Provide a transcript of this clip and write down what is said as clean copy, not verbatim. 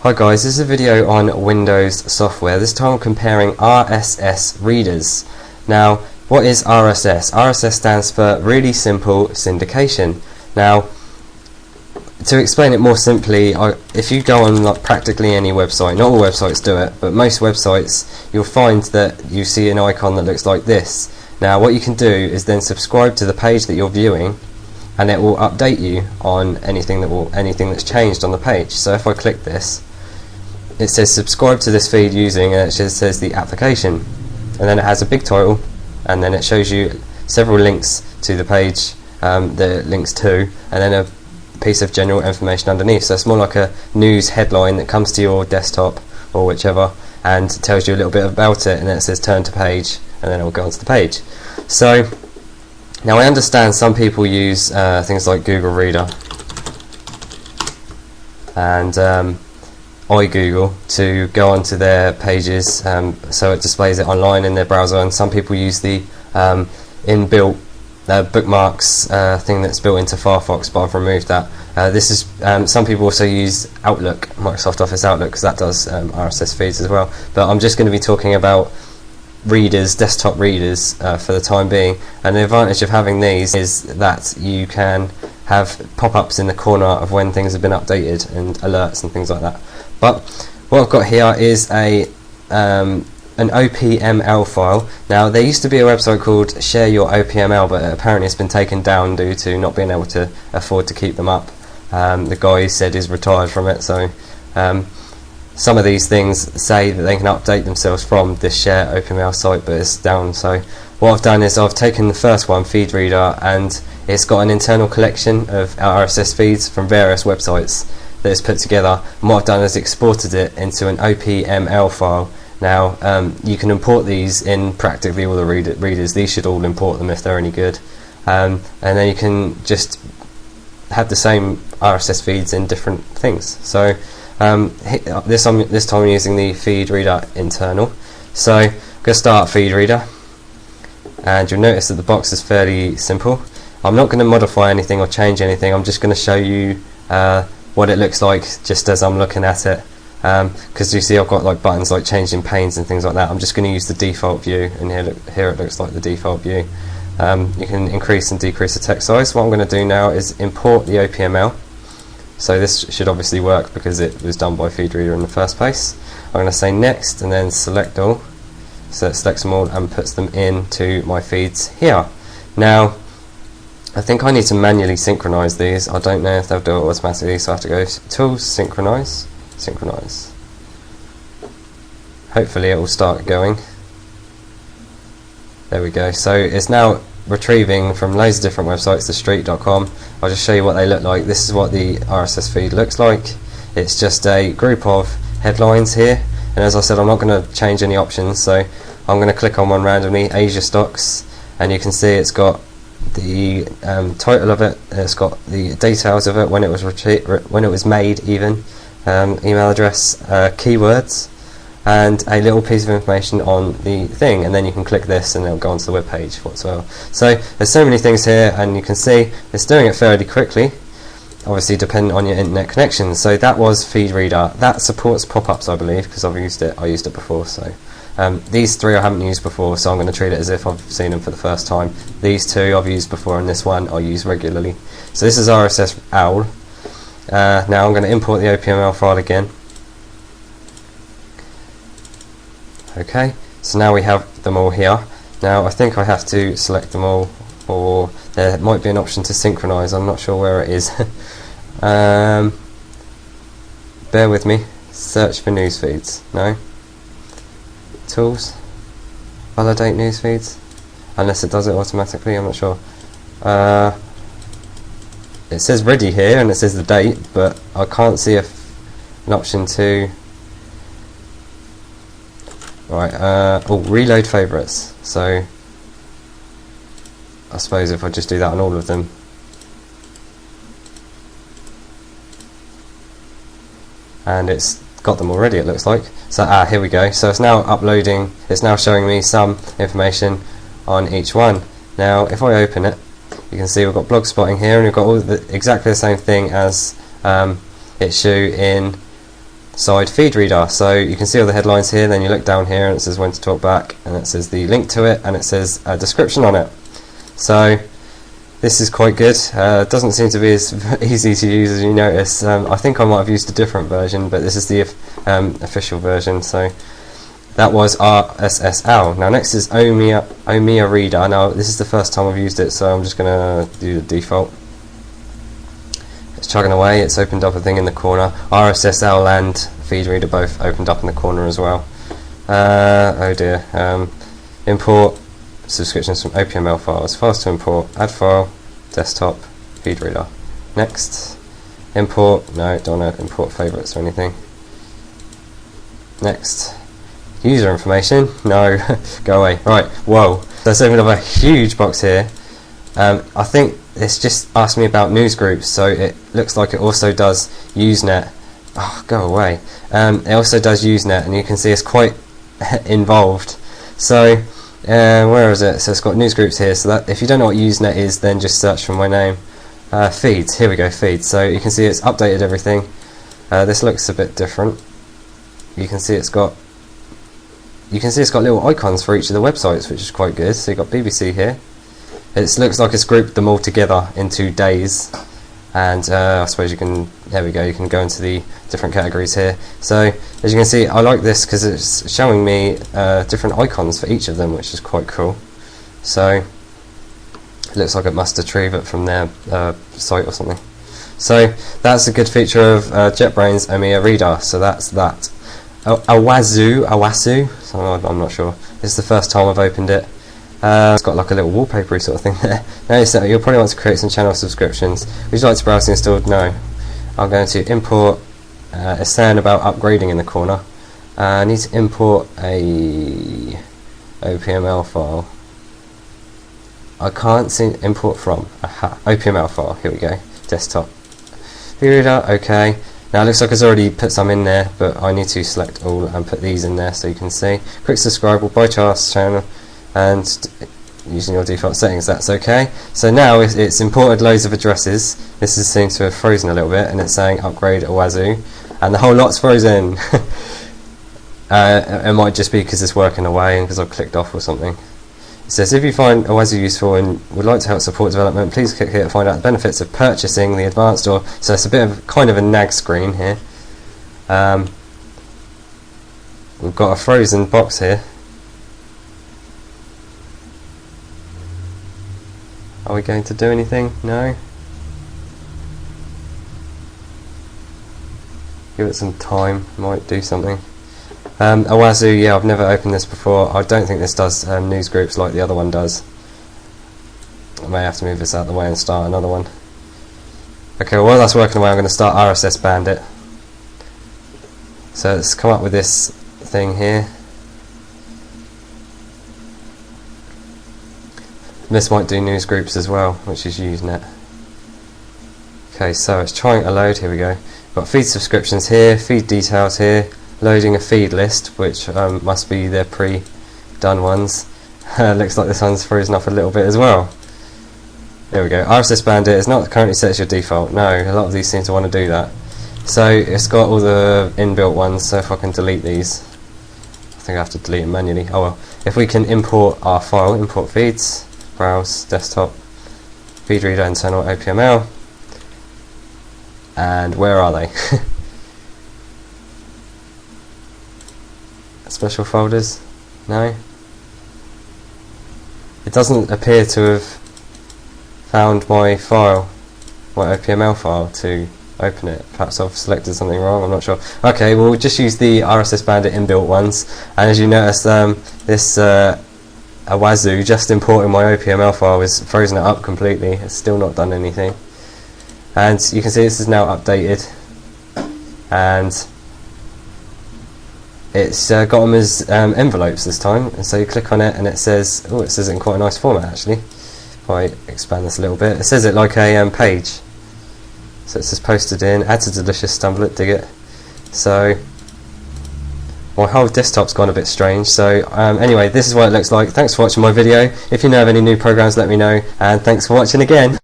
Hi guys, this is a video on Windows software. This time I'm comparing RSS readers. Now, what is RSS? RSS stands for Really Simple Syndication. Now, to explain it more simply, if you go on practically any website, not all websites do it, but most websites, you'll find that you see an icon that looks like this. Now, what you can do is then subscribe to the page that you're viewing, and it will update you on anything that's changed on the page. So if I click this, it says subscribe to this feed using, and it just says the application, and then it has a big title, and then it shows you several links to the page, the links to, and then a piece of general information underneath. So it's more like a news headline that comes to your desktop or whichever and tells you a little bit about it, and then it says turn to page, and then it will go onto the page. So now I understand some people use things like Google Reader and iGoogle to go onto their pages, so it displays it online in their browser, and some people use the inbuilt bookmarks thing that's built into Firefox, but I've removed that. This is some people also use Outlook, Microsoft Office Outlook, because that does RSS feeds as well. But I'm just going to be talking about readers, desktop readers, for the time being. And the advantage of having these is that you can have pop-ups in the corner of when things have been updated and alerts and things like that. But what I've got here is an OPML file. Now, there used to be a website called Share Your OPML, but apparently it's been taken down due to not being able to afford to keep them up. The guy said he's retired from it, so some of these things say that they can update themselves from this Share OPML site, but it's down. So what I've done is I've taken the first one, Feed Reader, and it's got an internal collection of RSS feeds from various websites that is put together, and what I've done is exported it into an OPML file. Now, you can import these in practically all the readers. These should all import them if they're any good, and then you can just have the same RSS feeds in different things. So this time I'm using the Feed Reader internal. So I'm going to start Feed Reader, and you'll notice that the box is fairly simple. I'm not going to modify anything or change anything. I'm just going to show you what it looks like just as I'm looking at it, because you see I've got like buttons like changing panes and things like that. I'm just going to use the default view, and here it looks like the default view. You can increase and decrease the text size. What I'm going to do now is import the OPML. So this should obviously work because it was done by Feed Reader in the first place. I'm going to say next and then select all. So it selects them all and puts them into my feeds here. Now, I think I need to manually synchronize these. I don't know if they'll do it automatically, so I have to go Tools, Synchronize. Hopefully it will start going. There we go. So it's now retrieving from loads of different websites, the street.com. I'll just show you what they look like. This is what the RSS feed looks like. It's just a group of headlines here, and as I said, I'm not going to change any options, so I'm going to click on one randomly, Asia stocks, and you can see it's got the title of it, it's got the details of it, when it was made, even email address, keywords, and a little piece of information on the thing, and then you can click this and it'll go onto the web page whatsoever. So there's so many things here, and you can see it's doing it fairly quickly, obviously depending on your internet connection. So that was Feed Reader. That supports pop-ups, I believe, because I used it before. So these three I haven't used before, so I'm going to treat it as if I've seen them for the first time. These two I've used before, and this one I use regularly. So this is RSSOwl. Now I'm going to import the OPML file again. Okay, so now we have them all here. Now I think I have to select them all, or there might be an option to synchronize. I'm not sure where it is. Bear with me. Search for news feeds. No. Tools. Validate news feeds. Unless it does it automatically, I'm not sure. It says ready here, and it says the date, but I can't see an option to. Right, reload favourites. So I suppose if I just do that on all of them, and it's got them already, it looks like. So here we go. So it's now uploading, it's now showing me some information on each one. Now if I open it, you can see we've got blog spotting here, and we've got all exactly the same thing as issue in side feed reader. So you can see all the headlines here, then you look down here and it says when to talk back, and it says the link to it, and it says a description on it. So this is quite good. Doesn't seem to be as easy to use as you notice. I think I might have used a different version, but this is the official version. So that was RSSOwl. Now next is Omiya Reader. Now this is the first time I've used it, so I'm just going to do the default. It's chugging away. It's opened up a thing in the corner. RSSOwl and feed reader both opened up in the corner as well. Oh dear. Import subscriptions from OPML files. Files to import. Add file. Desktop. Feed reader. Next. Import. No, don't want to import favorites or anything. Next. User information. No. Go away. Right. Whoa. There's opened up a huge box here. I think it's just asked me about news groups, so it looks like it also does Usenet. Oh, go away. It also does Usenet, and you can see it's quite involved. So where is it? So it's got news groups here, so that if you don't know what Usenet is, then just search for my name. Feeds, here we go, feeds. So you can see it's updated everything. This looks a bit different. You can see it's got little icons for each of the websites, which is quite good. So you've got BBC here. It looks like it's grouped them all together into days, and I suppose you can, there we go, you can go into the different categories here. So as you can see, I like this because it's showing me different icons for each of them, which is quite cool. So it looks like it must retrieve it from their site or something. So that's a good feature of JetBrains Omiya Reader. So that's that. Owasu, so I'm not sure. This is the first time I've opened it. It's got like a little wallpapery sort of thing there. Now you'll probably want to create some channel subscriptions. Would you like to browse the installed? No. I'm going to import. It's saying about upgrading in the corner. I need to import a OPML file. I can't see import from. Aha, OPML file. Here we go. Desktop. Reader. Okay. Now it looks like it's already put some in there, but I need to select all and put these in there so you can see. Quick subscribe by charts channel. And using your default settings, that's okay. So now it's imported loads of addresses. This seems to have frozen a little bit, and it's saying upgrade Owasu, and the whole lot's frozen. It might just be because it's working away and because I've clicked off or something. It says if you find Owasu useful and would like to help support development, please click here to find out the benefits of purchasing the advanced store. So it's a bit of kind of a nag screen here. We've got a frozen box here. Are we going to do anything? No? Give it some time, might do something. Owasu, yeah, I've never opened this before. I don't think this does news groups like the other one does. I may have to move this out of the way and start another one. Okay, well, while that's working away, I'm going to start RSS Bandit. So let's come up with this thing here. This might do news groups as well, which is Usenet. Okay, so it's trying to load. Here we go. Got feed subscriptions here, feed details here, loading a feed list, which must be their pre-done ones. Looks like this one's frozen up a little bit as well. There we go. RSS Bandit is not currently set as your default. No, a lot of these seem to want to do that. So it's got all the inbuilt ones. So if I can delete these, I think I have to delete them manually. Oh well. If we can import our file, import feeds. Browse, desktop, feed reader, internal OPML, and where are they? Special folders? No? It doesn't appear to have found my file, my OPML file, to open it. Perhaps I've selected something wrong, I'm not sure. Okay, well, we'll just use the RSS Bandit inbuilt ones, and as you notice, this Owasu, just importing my OPML file, is frozen it up completely. It's still not done anything. And you can see this is now updated, and it's got them as envelopes this time. And so you click on it and it says, oh, it says it in quite a nice format actually. If I expand this a little bit, it says it like a page. So it says posted in, add to delicious, stumble it, dig it. So my whole desktop's gone a bit strange. So anyway, this is what it looks like. Thanks for watching my video. If you know of any new programs, let me know, and thanks for watching again.